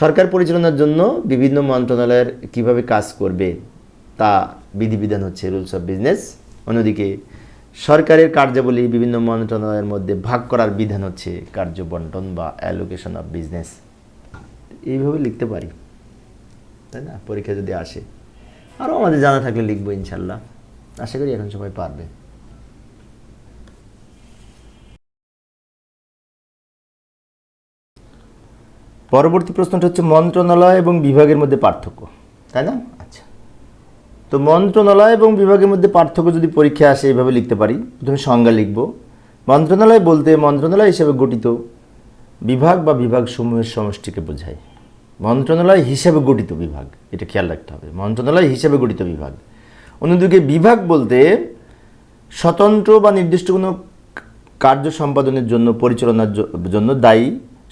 সরকার পরিচালনার জন্য বিভিন্ন মন্ত্রণালয়ের কিভাবে কাজ করবে তা বিধিবিধান হচ্ছে রুলস অফ বিজনেস। অন্যদিকে সরকারের কার্যাবলী বিভিন্ন মন্ত্রণালয়ের মধ্যে ভাগ করার বিধান হচ্ছে কার্য বন্টন বা অ্যালোকেশন অফ বিজনেস। এইভাবে লিখতে পারি, তাই না? পরীক্ষা যদি আসে, আরও আমাদের জানা থাকলে লিখবো ইনশাল্লাহ। আশা করি এখন সবাই পারবে। পরবর্তী প্রশ্নটা হচ্ছে মন্ত্রণালয় এবং বিভাগের মধ্যে পার্থক্য, তাই না? আচ্ছা, তো মন্ত্রণালয় এবং বিভাগের মধ্যে পার্থক্য যদি পরীক্ষা আসে এইভাবে লিখতে পারি। প্রথমে সংজ্ঞা লিখব। মন্ত্রণালয় বলতে মন্ত্রণালয় হিসেবে গঠিত বিভাগ বা বিভাগসমূহের সমষ্টিকে বোঝায়। মন্ত্রণালয় হিসেবে গঠিত বিভাগ, এটা খেয়াল রাখতে হবে, মন্ত্রণালয় হিসেবে গঠিত বিভাগ। অন্যদিকে বিভাগ বলতে স্বতন্ত্র বা নির্দিষ্ট কোনো কার্য সম্পাদনের জন্য, পরিচালনার জন্য দায়ী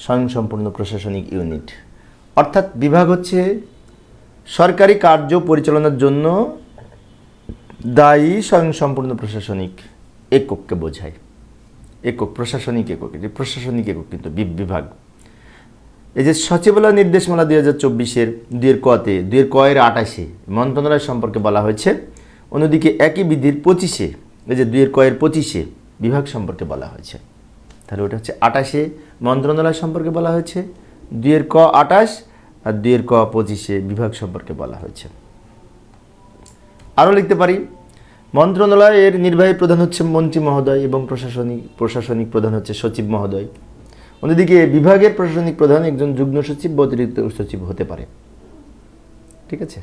স্বয়ংসম্পূর্ণ প্রশাসনিক ইউনিট। অর্থাৎ বিভাগ হচ্ছে সরকারি কার্য পরিচালনার জন্য দায়ী স্বয়ংসম্পূর্ণ প্রশাসনিক একককে বোঝায়। একক, প্রশাসনিক একক, এটি প্রশাসনিক একক কিন্তু বিভাগ। এই যে সচিবালয় নির্দেশমালা 2024-এর 2-এর ক-তে, 2-এর ক-এর 28-এ মন্ত্রণালয় সম্পর্কে বলা হয়েছে। অন্যদিকে একই বিধির 25-এ, এই যে 2-এর ক-এর 25-এ বিভাগ সম্পর্কে বলা হয়েছে। তাহলে ওটা হচ্ছে 28-এ মন্ত্রণালয় সম্পর্কে বলা হয়েছে, 2-এর ক 28 আর 2-এর ক 25-এ বিভাগ সম্পর্কে বলা হয়েছে। আরও লিখতে পারি, মন্ত্রণালয়ের নির্বাহী প্রধান হচ্ছে মন্ত্রী মহোদয় এবং প্রশাসনিক প্রধান হচ্ছে সচিব মহোদয়। অন্যদিকে বিভাগের প্রশাসনিক প্রধান একজন যুগ্ম সচিব বা অতিরিক্ত সচিব হতে পারে। ঠিক আছে?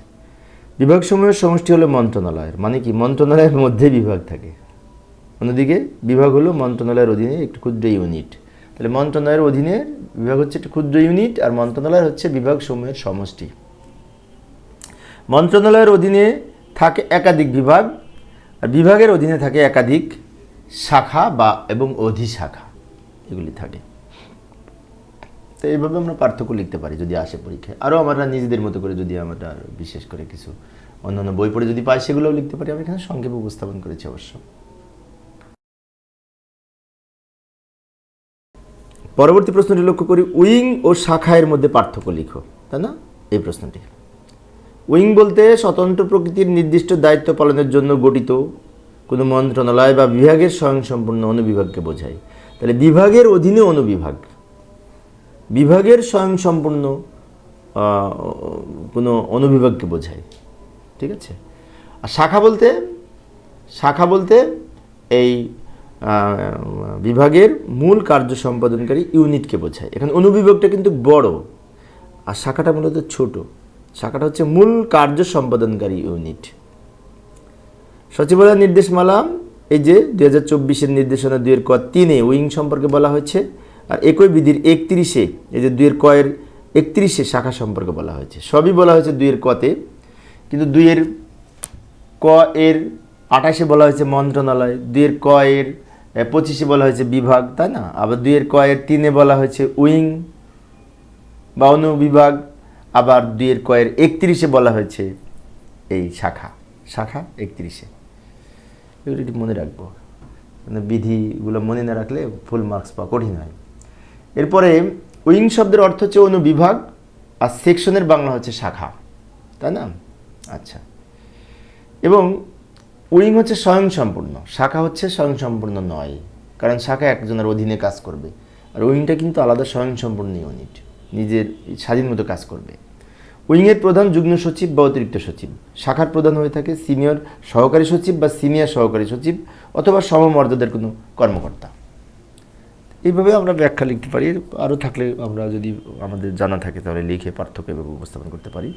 বিভাগসমূহের সমষ্টি হলো মন্ত্রণালয়ের, মানে কি মন্ত্রণালয়ের মধ্যে বিভাগ থাকে। অন্যদিকে বিভাগ হলো মন্ত্রণালয়ের অধীনে একটি ক্ষুদ্র ইউনিট। তাহলে মন্ত্রণালয়ের অধীনে বিভাগ হচ্ছে একটি ক্ষুদ্র ইউনিট, আর মন্ত্রণালয় হচ্ছে বিভাগসমূহের সমষ্টি। মন্ত্রণালয়ের অধীনে থাকে একাধিক বিভাগ, আর বিভাগের অধীনে থাকে একাধিক শাখা বা এবং অধিশাখা, এগুলি থাকে। তো এইভাবে আমরা পার্থক্য লিখতে পারি যদি আসে পরীক্ষায়। আরও আমরা নিজেদের মতো করে যদি আমরা বিশেষ করে কিছু অন্যান্য বই পড়ে যদি পাই সেগুলোও লিখতে পারি। আমি এখানে সংক্ষেপে উপস্থাপন করেছি অবশ্য। পরবর্তী প্রশ্নটি লক্ষ্য করি, উইং ও শাখায়ের মধ্যে পার্থক্য লিখো, তাই না? এই প্রশ্নটি, উইং বলতে স্বতন্ত্র প্রকৃতির নির্দিষ্ট দায়িত্ব পালনের জন্য গঠিত কোনো মন্ত্রণালয় বা বিভাগের স্বয়ংসম্পূর্ণ অনুবিভাগকে বোঝায়। তাহলে বিভাগের অধীনে অনুবিভাগ, বিভাগের স্বয়ংসম্পূর্ণ কোনো অনুবিভাগকে বোঝায়। ঠিক আছে? আর শাখা বলতে এই বিভাগের মূল কার্য সম্পাদনকারী ইউনিটকে বোঝায়। এখানে অনুবিভাগটা কিন্তু বড়, আর শাখাটা মূলত ছোট। শাখাটা হচ্ছে মূল কার্য সম্পাদনকারী ইউনিট। সচিবালয় নির্দেশমালা, এই যে 2024-এর নির্দেশনা 2-এর ক 3-এ উইং সম্পর্কে বলা হয়েছে, আর একই বিধির 31-এ, এই যে 2-এর ক-এর 31-এ শাখা সম্পর্কে বলা হয়েছে। সবই বলা হয়েছে 2-এর ক-তে, কিন্তু 2-এর ক-এর 28-এ বলা হয়েছে মন্ত্রণালয়, 2-এর ক-এর 25-এ বলা হয়েছে বিভাগ, তাই না? আবার 2-এর ক-এর 3-এ বলা হয়েছে উইং বা অনুবিভাগ, আবার 2-এর ক-এর 31-এ বলা হয়েছে এই শাখা 31-এ। এগুলো মনে রাখবো, মানে বিধিগুলো মনে না রাখলে ফুল মার্কস পাওয়া কঠিন হয়। এরপরে উইং শব্দের অর্থ হচ্ছে অনুবিভাগ, আর সেকশনের বাংলা হচ্ছে শাখা, তাই না? আচ্ছা, এবং উইং হচ্ছে স্বয়ংসম্পূর্ণ, শাখা হচ্ছে স্বয়ংসম্পূর্ণ নয়, কারণ শাখা একজনের অধীনে কাজ করবে, আর উইংটা কিন্তু আলাদা স্বয়ংসম্পূর্ণ ইউনিট, নিজের স্বাধীন মতো কাজ করবে। উইংয়ের প্রধান যুগ্ম সচিব বা অতিরিক্ত সচিব, শাখার প্রধান হয়ে থাকে সিনিয়র সহকারী সচিব বা সিনিয়র সহকারী সচিব অথবা সমমর্যাদার কোনো কর্মকর্তা। এইভাবে আমরা ব্যাখ্যা লিখতে পারি। আরও থাকলে আমরা যদি আমাদের জানা থাকে তাহলে লিখে পার্থক্য এভাবে উপস্থাপন করতে পারি।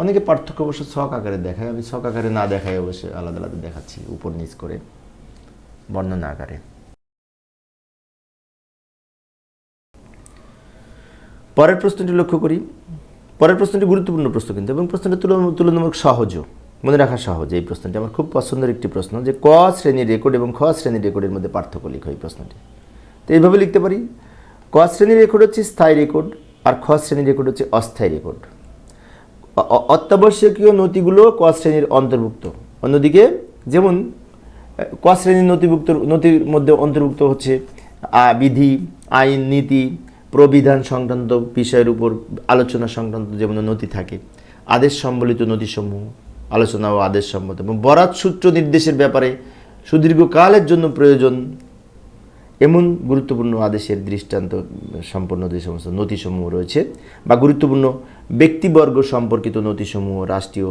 অনেকে পার্থক্য অবশ্য ছক আকারে দেখায়, আমি ছক আকারে না দেখাই, অবশ্যই আলাদা আলাদা দেখাচ্ছি উপর নিচ করে বর্ণনা আকারে। পরের প্রশ্নটি লক্ষ্য করি। পরের প্রশ্নটি গুরুত্বপূর্ণ প্রশ্ন কিন্তু, এবং প্রশ্নটি তুলনামূলক সহজও, মনে রাখা সহজ। এই প্রশ্নটি আমার খুব পছন্দের একটি প্রশ্ন, যে ক শ্রেণীর রেকর্ড এবং খ শ্রেণীর রেকর্ডের মধ্যে পার্থক্য লিখো এই প্রশ্নটি। তো এইভাবে লিখতে পারি, ক শ্রেণীর রেকর্ড হচ্ছে স্থায়ী রেকর্ড আর খ শ্রেণীর রেকর্ড হচ্ছে অস্থায়ী রেকর্ড। অত্যাবশ্যকীয় নথিগুলো ক শ্রেণীর অন্তর্ভুক্ত। অন্যদিকে যেমন ক শ্রেণীর নথির মধ্যে অন্তর্ভুক্ত হচ্ছে বিধি, আইন, নীতি, প্রবিধান সংক্রান্ত বিষয়ের উপর আলোচনা সংক্রান্ত যেমন নথি থাকে, আদেশ সম্বলিত নথিসমূহ, আলোচনা ও আদেশ সম্মত এবং বরাত সূত্র নির্দেশের ব্যাপারে সুদীর্ঘকালের জন্য প্রয়োজন এমন গুরুত্বপূর্ণ আদেশের দৃষ্টান্ত সম্পন্ন যে সমস্ত নথিসমূহ রয়েছে, বা গুরুত্বপূর্ণ ব্যক্তিবর্গ সম্পর্কিত নথিসমূহ, রাষ্ট্রীয়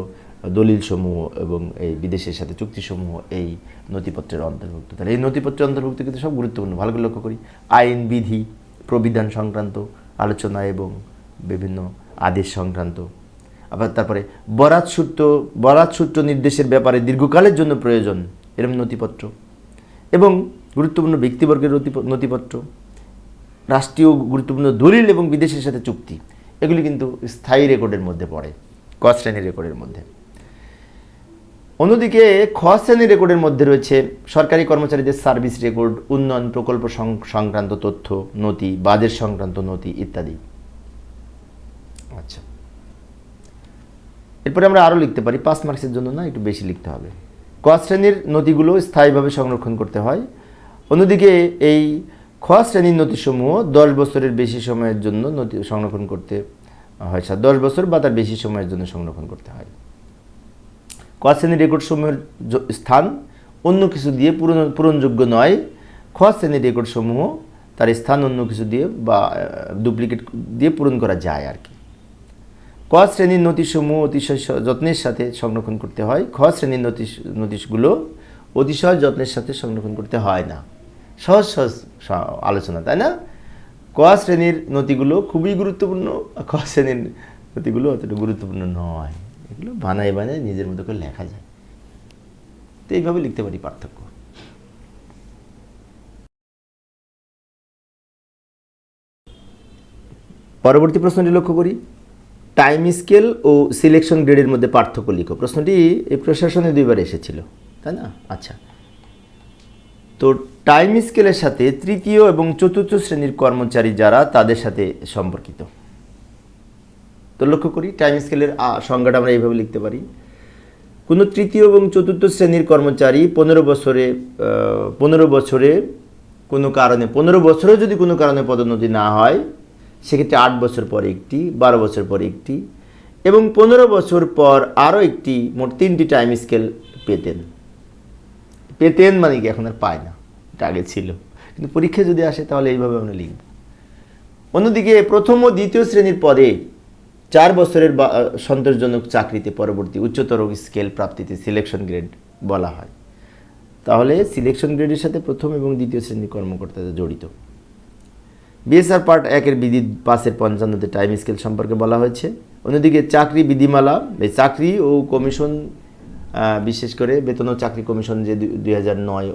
দলিলসমূহ এবং এই বিদেশের সাথে চুক্তিসমূহ এই নথিপত্রের অন্তর্ভুক্ত। তাহলে এই নথিপত্রের অন্তর্ভুক্ত কিন্তু সব গুরুত্বপূর্ণ, ভালো করে লক্ষ্য করি। আইন, বিধি, প্রবিধান সংক্রান্ত আলোচনা এবং বিভিন্ন আদেশ সংক্রান্ত। আবার তারপরে বরাত সূত্র নির্দেশের ব্যাপারে দীর্ঘকালের জন্য প্রয়োজন এরকম নথিপত্র, এবং গুরুত্বপূর্ণ ব্যক্তিবর্গের নথিপত্র, রাষ্ট্রীয় গুরুত্বপূর্ণ দলিল এবং বিদেশের সাথে চুক্তি, এগুলি কিন্তু স্থায়ী রেকর্ডের মধ্যে পড়ে, ক শ্রেণীর রেকর্ডের মধ্যে। অন্যদিকে খ শ্রেণীর রেকর্ডের মধ্যে রয়েছে সরকারি কর্মচারীদের সার্ভিস রেকর্ড, উন্নয়ন প্রকল্প সংক্রান্ত তথ্য, নথি, বাজেট সংক্রান্ত নথি ইত্যাদি। আচ্ছা, এরপরে আমরা আরও লিখতে পারি, 5 মার্কসের জন্য না, একটু বেশি লিখতে হবে। ক শ্রেণীর নথিগুলো স্থায়ীভাবে সংরক্ষণ করতে হয়। অন্যদিকে এই খ শ্রেণীর নথিসমূহ 10 বছরের বেশি সময়ের জন্য নথি সংরক্ষণ করতে হয়, 10 বছর বা তার বেশি সময়ের জন্য সংরক্ষণ করতে হয়। ক শ্রেণীর রেকর্ডসমূহের স্থান অন্য কিছু দিয়ে পূরণযোগ্য নয়। খ শ্রেণীর রেকর্ডসমূহ তার স্থান অন্য কিছু দিয়ে বা ডুপ্লিকেট দিয়ে পূরণ করা যায় আর কি। ক শ্রেণীর নথিসমূহ অতিশয় যত্নের সাথে সংরক্ষণ করতে হয়। খ শ্রেণীর নথিগুলো অতিশয় যত্নের সাথে সংরক্ষণ করতে হয় না। সহজ সহজ আলোচনা, তাই না? ক শ্রেণীর নথিগুলো খুবই গুরুত্বপূর্ণ, খ শ্রেণীর নথিগুলো অতটা গুরুত্বপূর্ণ নয়। এগুলো বানায় নিজের মতো করে লেখা যায়। তো এইভাবে লিখতে পারি পার্থক্য। পরবর্তী প্রশ্নটি লক্ষ্য করি, টাইম স্কেল ও সিলেকশন গ্রেডের মধ্যে পার্থক্য লিখো। প্রশ্নটি এই প্রশাসনে 2বার এসেছিল, তাই না? আচ্ছা, তো টাইম স্কেলের সাথে তৃতীয় এবং চতুর্থ শ্রেণীর কর্মচারী যারা, তাদের সাথে সম্পর্কিত। তো লক্ষ্য করি, টাইম স্কেলের সংজ্ঞাটা আমরা এইভাবে লিখতে পারি, কোনো তৃতীয় এবং চতুর্থ শ্রেণীর কর্মচারী 15 বছরে কোনো কারণে 15 বছরেও যদি কোনো কারণে পদোন্নতি না হয়, সেক্ষেত্রে 8 বছর পরে একটি, 12 বছর পরে একটি এবং 15 বছর পর আরও একটি, মোট 3টি টাইম স্কেল পেতেন মানে কি, এখন আর পায় না, এটা আগে ছিল, কিন্তু পরীক্ষায় যদি আসে তাহলে এইভাবে আমরা লিখব। অন্যদিকে প্রথম ও দ্বিতীয় শ্রেণীর পদে 4 বছরের সন্তোষজনক চাকরিতে পরবর্তী উচ্চতর স্কেল প্রাপ্তিতে সিলেকশন গ্রেড বলা হয়। তাহলে সিলেকশন গ্রেডের সাথে প্রথম এবং দ্বিতীয় শ্রেণীর কর্মকর্তাদের জড়িত। বিএসআর পার্ট 1-এর বিধি 5-55-তে টাইম স্কেল সম্পর্কে বলা হয়েছে। অন্যদিকে চাকরি বিধিমালা, এই চাকরি ও কমিশন, বিশেষ করে বেতন ও চাকরি কমিশন যে 2009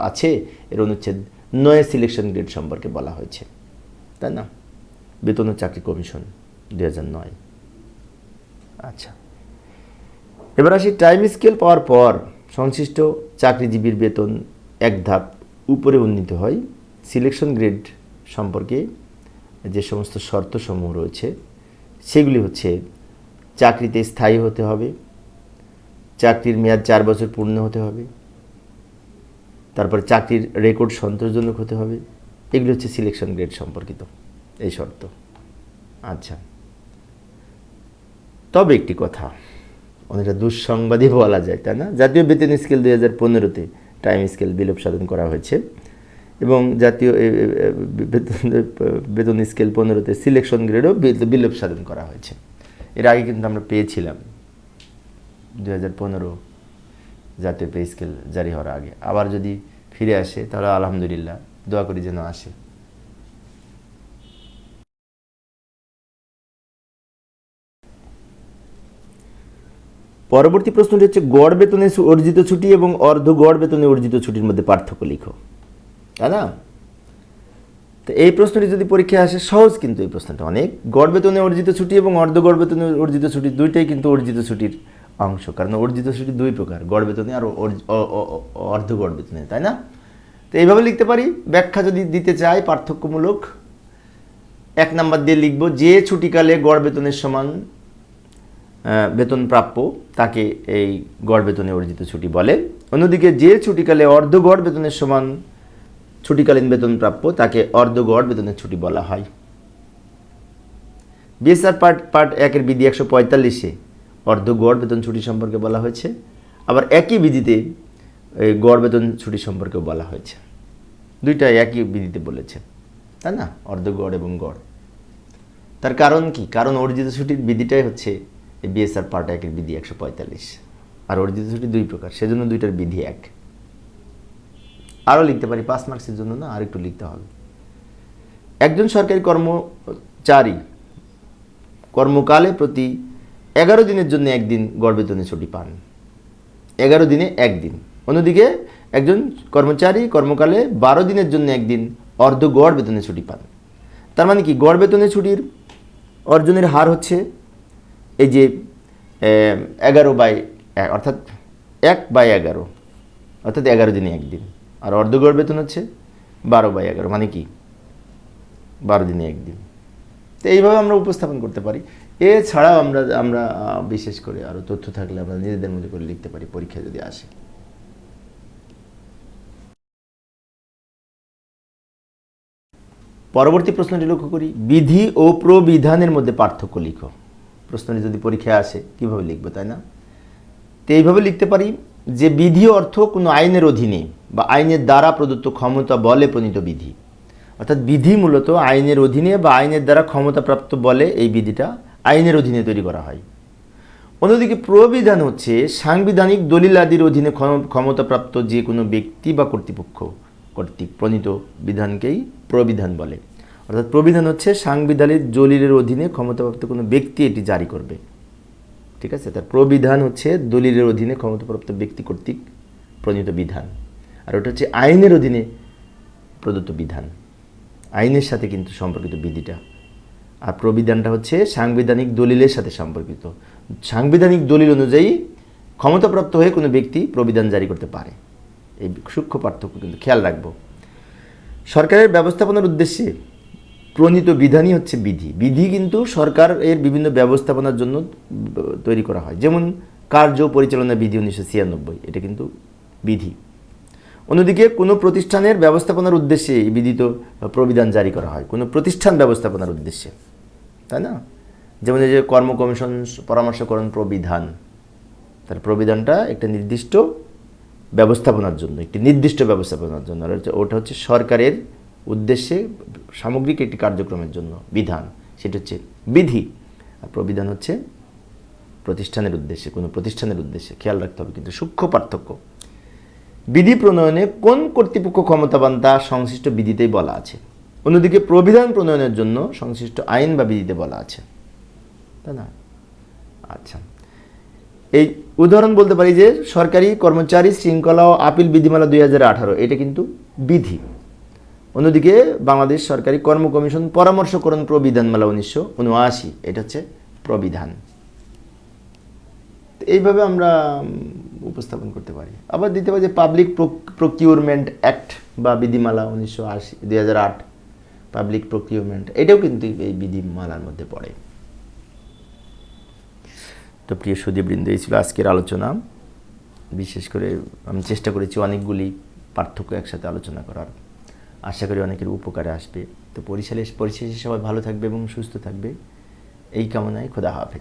আছে, এর অনুচ্ছেদ 9 সিলেকশন গ্রেড সম্পর্কে বলা হয়েছে, তাই না? বেতন ও চাকরি কমিশন 2009। আচ্ছা, এবার আসি, টাইম স্কেল পাওয়ার পর সংশ্লিষ্ট চাকরিজীবীর বেতন এক ধাপ উপরে উন্নীত হয়। সিলেকশন গ্রেড সম্পর্কে যে সমস্ত শর্তসমূহ রয়েছে সেগুলি হচ্ছে, চাকরিতে স্থায়ী হতে হবে, চাকরির মেয়াদ 4 বছর পূর্ণ হতে হবে, তারপর চাকরির রেকর্ড সন্তোষজনক হতে হবে। এগুলি হচ্ছে সিলেকশন গ্রেড সম্পর্কিত এই শর্ত। আচ্ছা, তবে একটি কথা, অনেকটা দুঃসংবাদই বলা যায়, তাই না? জাতীয় বেতন স্কেল 2015-তে টাইম স্কেল বিলোপ সাধন করা হয়েছে এবং জাতীয় বেতন স্কেল 15-তে সিলেকশন গ্রেডও বিলোপ সাধন করা হয়েছে। এর আগে কিন্তু আমরা পেয়েছিলাম 2015 জাতীয় পে স্কেল জারি হওয়ার আগে। আবার যদি ফিরে আসে তাহলে আলহামদুলিল্লাহ, দোয়া করি যেন আসে। পরবর্তী প্রশ্নটি হচ্ছে গড় বেতনে অর্জিত ছুটি এবং অর্ধ গড় বেতনে অর্জিত ছুটির মধ্যে পার্থক্য লিখো, তাই না? তো এই প্রশ্নটি যদি পরীক্ষায় আসে, সহজ কিন্তু এই প্রশ্নটা অনেক। গড় বেতনে অর্জিত ছুটি এবং অর্ধ গড় বেতনে অর্জিত ছুটি দুইটাই কিন্তু অর্জিত ছুটির অংশ, কারণ অর্জিত ছুটি দুই প্রকার, গড় বেতনে আর অর্ধ গড় বেতনে, তাই না? তো এইভাবে লিখতে পারি। ব্যাখ্যা যদি দিতে চাই পার্থক্যমূলক, 1 নাম্বার দিয়ে লিখব যে ছুটিকালে গড় বেতনের সমান বেতন প্রাপ্য তাকে এই গড় বেতনে অর্জিত ছুটি বলে। অন্যদিকে যে ছুটিকালে অর্ধ গড় বেতনের সমান ছুটিকালীন বেতন প্রাপ্য তাকে অর্ধ গড় বেতনের ছুটি বলা হয়। বিএসআর পার্ট 1 বিধি 145-এ অর্ধ গড় বেতন ছুটি সম্পর্কে বলা হয়েছে, আবার একই বিধিতে গড় বেতন ছুটি সম্পর্কেও বলা হয়েছে। দুইটা একই বিধিতে বলেছে, তাই না? অর্ধ গড় এবং গড়। তার কারণ কি? কারণ অর্জিত ছুটির বিধিটাই হচ্ছে বিএসআর পার্ট 1 বিধি 145, আর অর্জিত ছুটি দুই প্রকার, সেজন্য দুইটার বিধি এক। আরও লিখতে পারি, 5 মার্কসের জন্য না, আর একটু লিখতে হবে। একজন সরকারি কর্মচারী কর্মকালে প্রতি 11 দিনের জন্য একদিন গড় বেতনে ছুটি পান, 11 দিনে একদিন। অন্যদিকে একজন কর্মচারী কর্মকালে 12 দিনের জন্য একদিন অর্ধ গড় বেতনে ছুটি পান। তার মানে কি? গড় বেতনে ছুটির অর্জনের হার হচ্ছে এই যে 11/1, অর্থাৎ 1/11, অর্থাৎ 11 দিনে একদিন। আর অর্ধ গড় বেতন হচ্ছে 12/11, মানে কি 12 দিনে একদিন। তো এইভাবে আমরা উপস্থাপন করতে পারি। এছাড়াও আমরা বিশেষ করে আরও তথ্য থাকলে আমরা নিজেদের মধ্যে করে লিখতে পারি পরীক্ষা যদি আসে। পরবর্তী প্রশ্নটি লক্ষ্য করি, বিধি ও প্রবিধানের মধ্যে পার্থক্য লিখো। প্রশ্নটি যদি পরীক্ষায় আসে কিভাবে লিখবো, তাই না? তো এইভাবে লিখতে পারি যে বিধি অর্থ কোনো আইনের অধীনে বা আইনের দ্বারা প্রদত্ত ক্ষমতা বলে প্রণীত বিধি, অর্থাৎ বিধি মূলত আইনের অধীনে বা আইনের দ্বারা ক্ষমতাপ্রাপ্ত বলে এই বিধিটা আইনের অধীনে তৈরি করা হয়। অন্যদিকে প্রবিধান হচ্ছে সাংবিধানিক দলিল আদির অধীনে ক্ষমতাপ্রাপ্ত যে কোনো ব্যক্তি বা কর্তৃপক্ষ কর্তৃক প্রণীত বিধানকেই প্রবিধান বলে। অর্থাৎ প্রবিধান হচ্ছে সাংবিধানিক দলিলের অধীনে ক্ষমতাপ্রাপ্ত কোনো ব্যক্তি এটি জারি করবে, ঠিক আছে? তার প্রবিধান হচ্ছে দলিলের অধীনে ক্ষমতাপ্রাপ্ত ব্যক্তি কর্তৃক প্রণীত বিধান, আর ওটা হচ্ছে আইনের অধীনে প্রদত্ত বিধান, আইনের সাথে কিন্তু সম্পর্কিত বিধিটা। আর প্রবিধানটা হচ্ছে সাংবিধানিক দলিলের সাথে সম্পর্কিত, সাংবিধানিক দলিল অনুযায়ী ক্ষমতাপ্রাপ্ত হয়ে কোনো ব্যক্তি প্রবিধান জারি করতে পারে। এই সূক্ষ্ম পার্থক্য কিন্তু খেয়াল রাখবো। সরকারের ব্যবস্থাপনার উদ্দেশ্যে প্রণীত বিধানই হচ্ছে বিধি। বিধি কিন্তু সরকারের বিভিন্ন ব্যবস্থাপনার জন্য তৈরি করা হয়, যেমন কার্য পরিচালনা বিধি 1996, এটা কিন্তু বিধি। অন্যদিকে কোনো প্রতিষ্ঠানের ব্যবস্থাপনার উদ্দেশ্যে এই বিধিত প্রবিধান জারি করা হয়, কোনো প্রতিষ্ঠান ব্যবস্থাপনার উদ্দেশ্যে, তাই না? যেমন এই যে কর্ম কমিশন পরামর্শকরণ প্রবিধান, তার প্রবিধানটা একটা নির্দিষ্ট ব্যবস্থাপনার জন্য, একটি নির্দিষ্ট ব্যবস্থাপনার জন্য, আর ওটা হচ্ছে সরকারের উদ্দেশ্যে সামগ্রিক একটি কার্যক্রমের জন্য বিধান, সেটা হচ্ছে বিধি। আর প্রবিধান হচ্ছে প্রতিষ্ঠানের উদ্দেশ্যে, কোনো প্রতিষ্ঠানের উদ্দেশ্যে। খেয়াল রাখতে হবে কিন্তু সূক্ষ্ম পার্থক্য। বিধি প্রণয়নে কোন কর্তৃপক্ষ ক্ষমতাবান তা সংশ্লিষ্ট বিধিতেই বলা আছে। অন্যদিকে প্রবিধান প্রণয়নের জন্য সংশ্লিষ্ট আইন বা বিধিতে বলা আছে, তাই না? আচ্ছা, এই উদাহরণ বলতে পারি যে সরকারি কর্মচারী শৃঙ্খলা ও আপিল বিধিমালা 2018, এটা কিন্তু বিধি। অন্যদিকে বাংলাদেশ সরকারি কর্ম কমিশন পরামর্শকরণ প্রবিধানমালা 1979, এটা হচ্ছে প্রবিধান। এইভাবে আমরা উপস্থাপন করতে পারি। আবার দিতে পারি যে পাবলিক প্রকিউরমেন্ট অ্যাক্ট বা বিধিমালা 2008, পাবলিক প্রকিউরমেন্ট, এটাও কিন্তু এই বিধিমালার মধ্যে পড়ে। তো প্রিয় সুধীবৃন্দ, এই ছিল আজকের আলোচনা। বিশেষ করে আমি চেষ্টা করেছি অনেকগুলি পার্থক্য একসাথে আলোচনা করার, আশা করি অনেকের উপকারে আসবে। তো পরিশেষে সবাই ভালো থাকবে এবং সুস্থ থাকবে, এই কামনায় খোদা হাফেজ।